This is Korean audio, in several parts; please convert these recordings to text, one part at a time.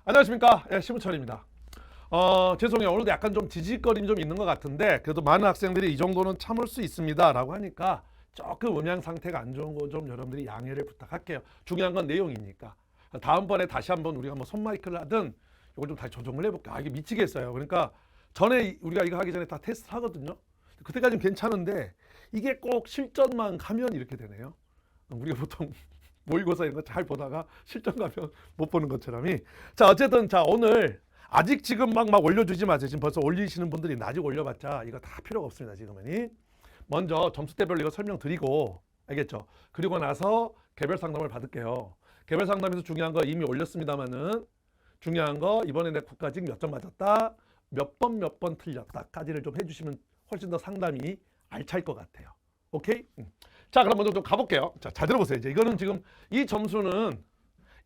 안녕하십니까. 예, 심우철입니다. 죄송해요. 오늘도 약간 좀 지직거림이 좀 있는 것 같은데 그래도 많은 학생들이 이 정도는 참을 수 있습니다 라고 하니까 조금 음향 상태가 안 좋은 거 좀 여러분들이 양해를 부탁할게요. 중요한 건 내용이니까. 다음번에 다시 한번 우리가 뭐 손마이크를 하든 이걸 좀 다시 조정을 해볼게요. 이게 미치겠어요. 그러니까 전에 우리가 이거 하기 전에 다 테스트 하거든요. 그때까지는 괜찮은데 이게 꼭 실전만 가면 이렇게 되네요. 우리가 보통 모의고사 이런 거 잘 보다가 실전 가면 못 보는 것처럼이. 자, 어쨌든 자 오늘 아직 지금 막 올려주지 마세요. 지금 벌써 올리시는 분들이 아직 올려봤자 이거 다 필요가 없습니다. 지금은 먼저 점수대별로 이거 설명드리고, 알겠죠? 그리고 나서 개별 상담을 받을게요. 개별 상담에서 중요한 거 이미 올렸습니다만은 중요한 거 이번에 내 국가직 몇 점 맞았다, 몇 번 틀렸다까지를 좀 해주시면 훨씬 더 상담이 알찰 것 같아요. 오케이? 자, 그럼 먼저 좀 가볼게요. 자, 잘 들어보세요. 이제 이거는 지금 이 점수는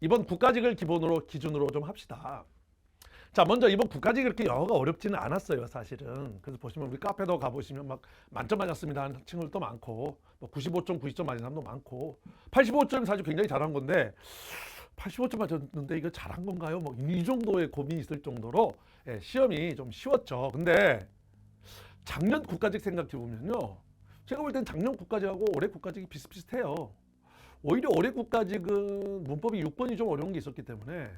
이번 국가직을 기준으로 좀 합시다. 자, 먼저 이번 국가직 그렇게 영어가 어렵지는 않았어요, 사실은. 그래서 보시면 우리 카페도 가보시면 막 만점 맞았습니다 하는 친구들도 많고, 뭐 95점, 90점 맞은 사람도 많고, 85점 사실 굉장히 잘한 건데 85점 맞았는데 이거 잘한 건가요? 뭐 이 정도의 고민이 있을 정도로 시험이 좀 쉬웠죠. 근데 작년 국가직 생각해 보면요, 제가 볼 땐 작년 국가직하고 올해 국가직이 비슷비슷해요. 오히려 올해 국가직은 문법이 6번이 좀 어려운 게 있었기 때문에,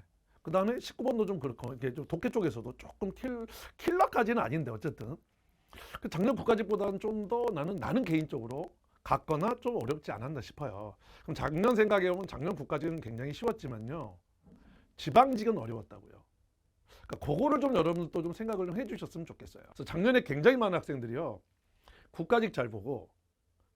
그 다음에 19번도 좀 그렇고, 이게 좀 독해 쪽에서도 조금 킬러까지는 아닌데 어쨌든 작년 국가직보다는 좀 더 나는 개인적으로 같거나 좀 어렵지 않았나 싶어요. 그럼 작년 생각해 보면 작년 국가직은 굉장히 쉬웠지만요, 지방직은 어려웠다고요. 그러니까 그거를 좀 여러분들도 좀 생각을 좀 해주셨으면 좋겠어요. 그래서 작년에 굉장히 많은 학생들이요, 국가직 잘 보고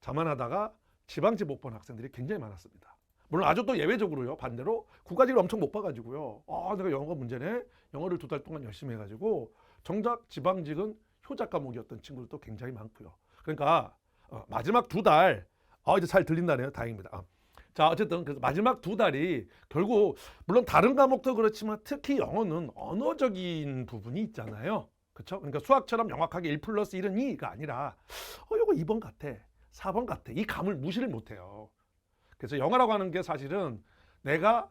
자만하다가 지방직 못 본 학생들이 굉장히 많았습니다. 물론 아주 또 예외적으로요, 반대로 국가직을 엄청 못 봐가지고요, 내가 영어가 문제네, 영어를 2달 동안 열심히 해가지고 정작 지방직은 효자 과목이었던 친구들도 굉장히 많고요. 그러니까 마지막 2달, 이제 잘 들린다네요. 다행입니다. 자, 어쨌든 그래서 마지막 2달이 결국 물론 다른 과목도 그렇지만 특히 영어는 언어적인 부분이 있잖아요. 그렇죠? 그러니까 수학처럼 명확하게 1 플러스 1은 2가 아니라 이거 2번 같아, 4번 같아, 이 감을 무시를 못해요. 그래서 영어라고 하는 게 사실은 내가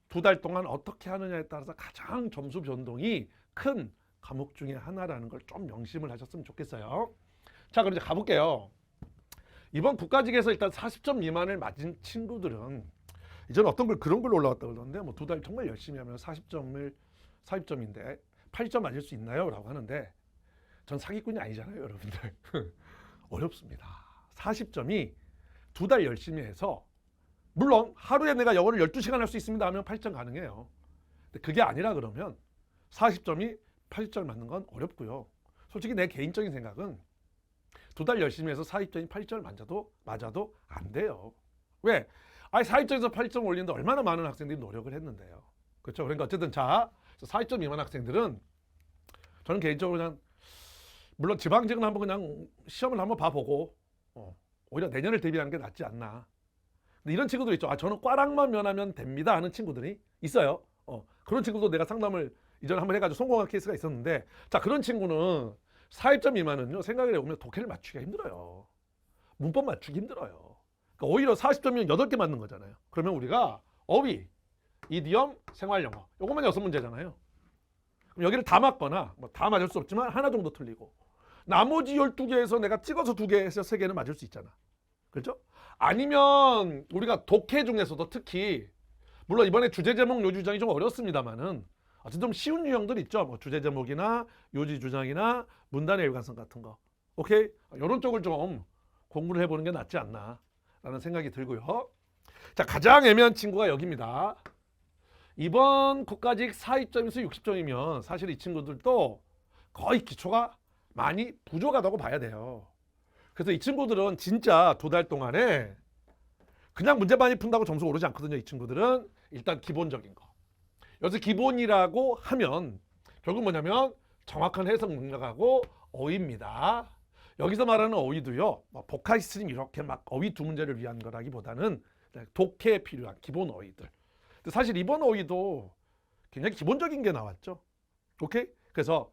2달 동안 어떻게 하느냐에 따라서 가장 점수 변동이 큰 과목 중에 하나라는 걸 좀 명심을 하셨으면 좋겠어요. 자, 그럼 이제 가볼게요. 이번 국가직에서 일단 40점 미만을 맞은 친구들은 이제는 어떤 걸 그런 걸로 올라왔다고 그러는데, 뭐 2달 정말 열심히 하면 40점인데 80점 맞을 수 있나요? 라고 하는데, 전 사기꾼이 아니잖아요, 여러분들. 어렵습니다. 40점이 2달 열심히 해서, 물론 하루에 내가 영어를 12시간 할 수 있습니다 하면 80점 가능해요. 근데 그게 아니라 그러면 40점이 80점 맞는 건 어렵고요. 솔직히 내 개인적인 생각은 2달 열심히 해서 40점이 80점을 맞아도 안 돼요. 왜? 40점에서 80점 올리는데 얼마나 많은 학생들이 노력을 했는데요. 그렇죠? 그러니까 어쨌든 자, 40점 미만 학생들은 저는 개인적으로 그냥, 물론 지방직은 한번 그냥 시험을 한번 봐보고 오히려 내년을 대비하는 게 낫지 않나. 근데 이런 친구들 있죠. 저는 꽈락만 면하면 됩니다 하는 친구들이 있어요. 그런 친구도 내가 상담을 이전에 한번 해가지고 성공한 케이스가 있었는데, 자, 그런 친구는 40점 미만은요, 생각을 해보면 독해를 맞추기가 힘들어요. 문법 맞추기 힘들어요. 그러니까 오히려 40점이면 8개 맞는 거잖아요. 그러면 우리가 어휘, 이디엄, 생활영어 요것만 6문제잖아요. 그럼 여기를 다 맞거나, 뭐 다 맞을 수 없지만 하나 정도 틀리고, 나머지 12개에서 내가 찍어서 2개에서 3개는 맞을 수 있잖아. 그렇죠? 아니면 우리가 독해 중에서도 특히, 물론 이번에 주제 제목 요지 주장이 좀 어렵습니다만은 어쨌든 좀 쉬운 유형들 있죠. 뭐 주제 제목이나 요지 주장이나 문단의 일관성 같은 거. 오케이? 이런 쪽을 좀 공부를 해보는 게 낫지 않나 라는 생각이 들고요. 자, 가장 애매한 친구가 여기입니다. 이번 국가직 40점에서 60점이면 사실 이 친구들도 거의 기초가 많이 부족하다고 봐야 돼요. 그래서 이 친구들은 진짜 2달 동안에 그냥 문제 많이 푼다고 점수 오르지 않거든요. 이 친구들은 일단 기본적인 거. 여기서 기본이라고 하면 결국 뭐냐면 정확한 해석 능력하고 어휘입니다. 여기서 말하는 어휘도요, 보카리스트님 이렇게 막 어휘 2문제를 위한 거라기보다는 독해에 필요한 기본 어휘들. 근데 사실 이번 어휘도 굉장히 기본적인 게 나왔죠. 오케이? 그래서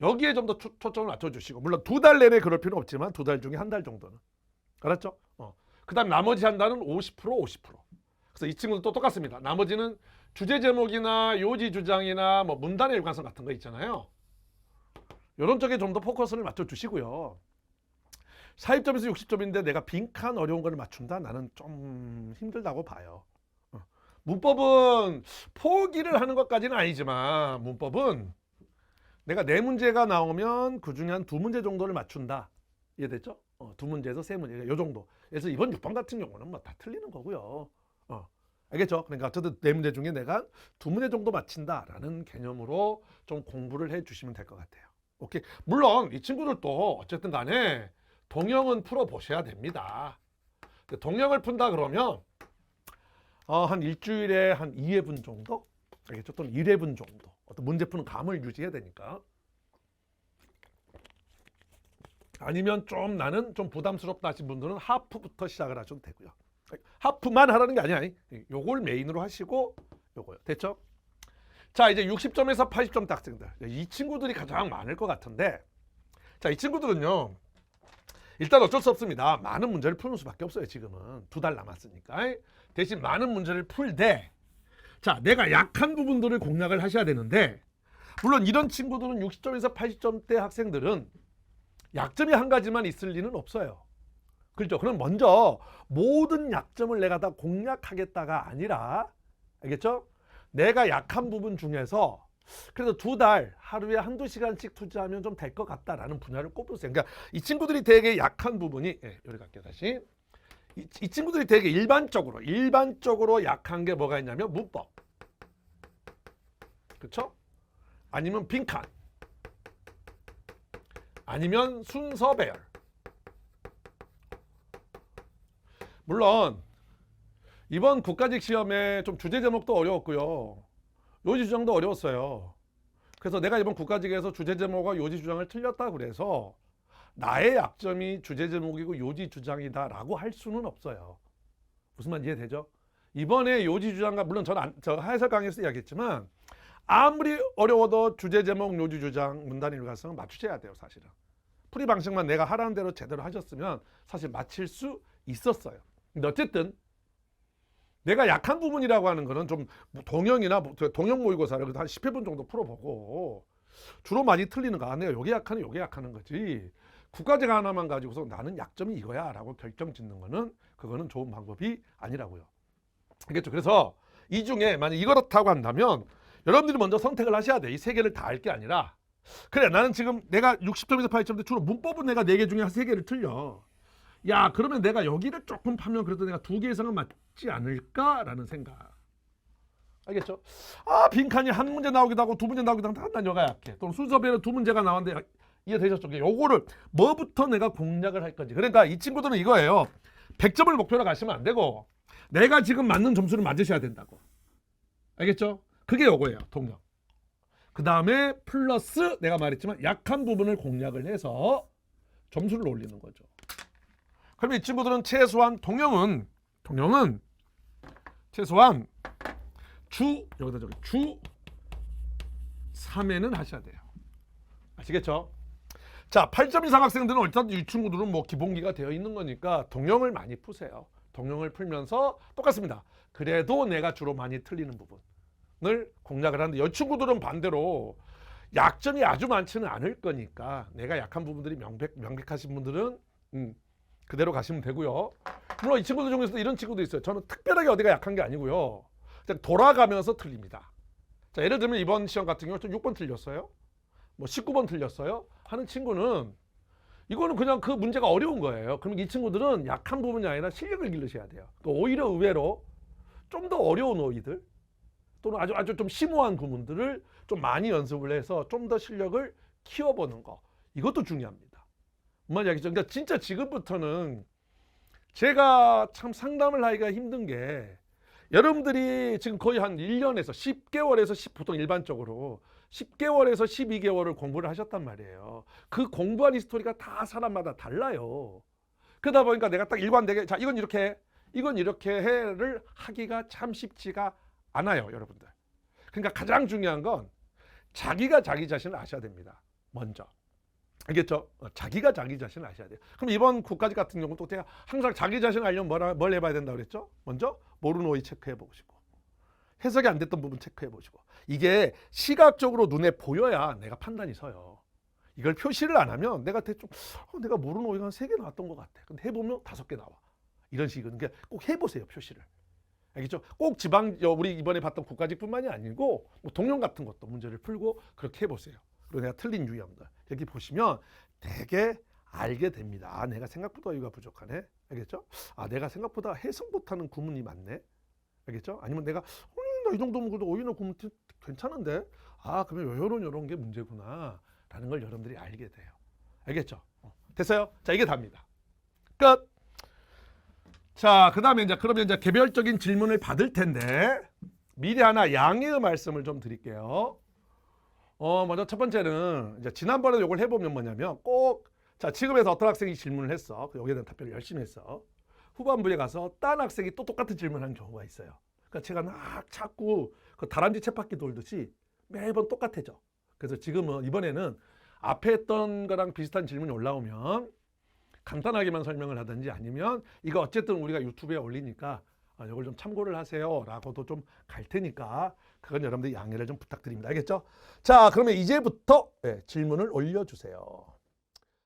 여기에 좀 더 초점을 맞춰주시고, 물론 2달 내내 그럴 필요는 없지만 2달 중에 1달 정도는. 알았죠? 그 다음 나머지 한 달은 50%. 그래서 이 친구도 또 똑같습니다. 나머지는 주제 제목이나 요지 주장이나 뭐 문단의 일관성 같은 거 있잖아요. 이런 쪽에 좀 더 포커스를 맞춰주시고요. 40점에서 60점인데 내가 빈칸 어려운 걸 맞춘다? 나는 좀 힘들다고 봐요. 문법은 포기를 하는 것까지는 아니지만 문법은 내가 네 문제가 나오면 그 중에 한 두 문제 정도를 맞춘다. 이해됐죠? 두 문제에서 세 문제, 요 정도. 그래서 이번 6번 같은 경우는 뭐 다 틀리는 거고요. 알겠죠? 그러니까 어쨌든 네 문제 중에 내가 두 문제 정도 맞힌다라는 개념으로 좀 공부를 해주시면 될 것 같아요. 오케이. 물론 이 친구들도 어쨌든 간에 동영은 풀어보셔야 됩니다. 동영을 푼다 그러면 한 일주일에 한 2회분 정도? 알겠죠? 또는 1회분 정도. 어떤 문제 푸는 감을 유지해야 되니까. 아니면 좀 나는 좀 부담스럽다 하신 분들은 하프부터 시작을 하셔도 되고요. 하프만 하라는 게 아니야. 요걸 메인으로 하시고 요거요. 됐죠? 자, 이제 60점에서 80점 학생들. 이 친구들이 가장 많을 것 같은데, 자, 이 친구들은요. 일단 어쩔 수 없습니다. 많은 문제를 푸는 수밖에 없어요. 지금은 2달 남았으니까. 대신 많은 문제를 풀되, 자, 내가 약한 부분들을 공략을 하셔야 되는데, 물론 이런 친구들은 60점에서 80점대 학생들은 약점이 한 가지만 있을 리는 없어요. 그렇죠? 그럼 먼저 모든 약점을 내가 다 공략하겠다가 아니라, 알겠죠? 내가 약한 부분 중에서 그래도 2달 하루에 한두 시간씩 투자하면 좀 될 것 같다라는 분야를 꼽으세요. 그러니까 이 친구들이 되게 약한 부분이, 여기 갈게요 다시. 이 친구들이 되게 일반적으로 약한 게 뭐가 있냐면 문법, 그렇죠? 아니면 빈칸, 아니면 순서 배열. 물론 이번 국가직 시험에 좀 주제 제목도 어려웠고요. 요지 주장도 어려웠어요. 그래서 내가 이번 국가직에서 주제 제목과 요지 주장을 틀렸다 그래서 나의 약점이 주제 제목이고 요지 주장이다라고 할 수는 없어요. 무슨 말 이해되죠? 이번에 요지 주장과 물론 저 해설 강의에서 이야기했지만 아무리 어려워도 주제 제목, 요지 주장, 문단 일관성은 맞추셔야 돼요. 사실은. 풀이 방식만 내가 하라는 대로 제대로 하셨으면 사실 맞힐 수 있었어요. 근데 어쨌든 내가 약한 부분이라고 하는 거는 좀 동영이나 동영 모의고사를 한 10회분 정도 풀어보고 주로 많이 틀리는 거. 내가 요게 약하는 거지. 국가직 하나만 가지고서 나는 약점이 이거야 라고 결정 짓는 거는 그거는 좋은 방법이 아니라고요. 알겠죠? 그래서 이 중에 만약 이렇다고 한다면 여러분들이 먼저 선택을 하셔야 돼. 이 세 개를 다 할 게 아니라 그래 나는 지금 내가 60점에서 80점인데 주로 문법은 내가 4개 중에 3개를 틀려. 야 그러면 내가 여기를 조금 파면 그래도 내가 2개 이상은 맞지 않을까라는 생각. 알겠죠? 빈칸이 한 문제 나오기도 하고 두 문제 나오기도 하고 난 여가 약해. 또는 순서별로 두 문제가 나왔는데 이해되셨죠? 요거를 뭐부터 내가 공략을 할 건지. 그러니까 이 친구들은 이거예요. 100점을 목표로 가시면 안 되고 내가 지금 맞는 점수를 맞으셔야 된다고. 알겠죠? 그게 요거예요. 동력. 그 다음에 플러스 내가 말했지만 약한 부분을 공략을 해서 점수를 올리는 거죠. 그럼 이 친구들은 최소한 동영은 최소한 주 3회는 하셔야 돼요. 아시겠죠? 자, 8점 이상 학생들은 일단 이 친구들은 뭐 기본기가 되어 있는 거니까 동영을 많이 푸세요. 동영을 풀면서 똑같습니다. 그래도 내가 주로 많이 틀리는 부분을 공략을 하는데 이 친구들은 반대로 약점이 아주 많지는 않을 거니까 내가 약한 부분들이 명백하신 분들은 그대로 가시면 되고요. 물론 이 친구들 중에서도 이런 친구도 있어요. 저는 특별하게 어디가 약한 게 아니고요. 그냥 돌아가면서 틀립니다. 자, 예를 들면 이번 시험 같은 경우 좀 6번 틀렸어요. 뭐 19번 틀렸어요. 하는 친구는 이거는 그냥 그 문제가 어려운 거예요. 그럼 이 친구들은 약한 부분이 아니라 실력을 기르셔야 돼요. 오히려 의외로 좀 더 어려운 어휘들 또는 아주 좀 심오한 구문들을 좀 많이 연습을 해서 좀 더 실력을 키워보는 거. 이것도 중요합니다. 뭔 얘기죠? 그러니까 진짜 지금부터는 제가 참 상담을 하기가 힘든 게 여러분들이 지금 거의 한 1년에서 10개월에서 보통 일반적으로 10개월에서 12개월을 공부를 하셨단 말이에요. 그 공부한 히스토리가 다 사람마다 달라요. 그러다 보니까 내가 딱 일관되게 자 이건 이렇게 해를 하기가 참 쉽지가 않아요, 여러분들. 그러니까 가장 중요한 건 자기가 자기 자신을 아셔야 됩니다. 먼저. 알겠죠? 자기가 자기 자신을 아셔야 돼요. 그럼 이번 국가직 같은 경우는 또 제가 항상 자기 자신을 알려면 뭘 해봐야 된다고 그랬죠? 먼저 모르는 어휘 체크해 보시고 해석이 안 됐던 부분 체크해 보시고. 이게 시각적으로 눈에 보여야 내가 판단이 서요. 이걸 표시를 안 하면 내가 대충 내가 모르는 오이가 한 3개 나왔던 것 같아. 근데 해보면 5개 나와. 이런 식으로. 그러니까 꼭 해보세요, 표시를. 알겠죠? 꼭 지방, 우리 이번에 봤던 국가직뿐만이 아니고 뭐 동영 같은 것도 문제를 풀고 그렇게 해보세요. 그리고 내가 틀린 유형들 여기 보시면 되게 알게 됩니다. 아, 내가 생각보다 어휘가 부족하네. 알겠죠? 아, 내가 생각보다 해석 못하는 구문이 많네. 알겠죠? 아니면 내가 나 이 정도면 그래도 어휘나 구문 괜찮은데. 아, 그러면 요런 게 문제구나 라는 걸 여러분들이 알게 돼요. 알겠죠? 됐어요? 자, 이게 답니다. 끝. 자, 그 다음에 그러면 이제 개별적인 질문을 받을 텐데 미리 하나 양해의 말씀을 좀 드릴게요. 먼저 첫 번째는 이제 지난번에 이걸 해보면 뭐냐면 꼭 자, 지금에서 어떤 학생이 질문을 했어. 여기에 대한 답변을 열심히 했어. 후반부에 가서 딴 학생이 또 똑같은 질문을 하는 경우가 있어요. 그러니까 제가 막 자꾸 그 다람쥐 쳇바퀴 돌듯이 매번 똑같아져. 그래서 지금은 이번에는 앞에 했던 거랑 비슷한 질문이 올라오면 간단하게만 설명을 하든지 아니면 이거 어쨌든 우리가 유튜브에 올리니까 이걸 좀 참고를 하세요 라고도 좀 갈 테니까 그건 여러분들이 양해를 좀 부탁드립니다. 알겠죠? 자, 그러면 이제부터 질문을 올려주세요.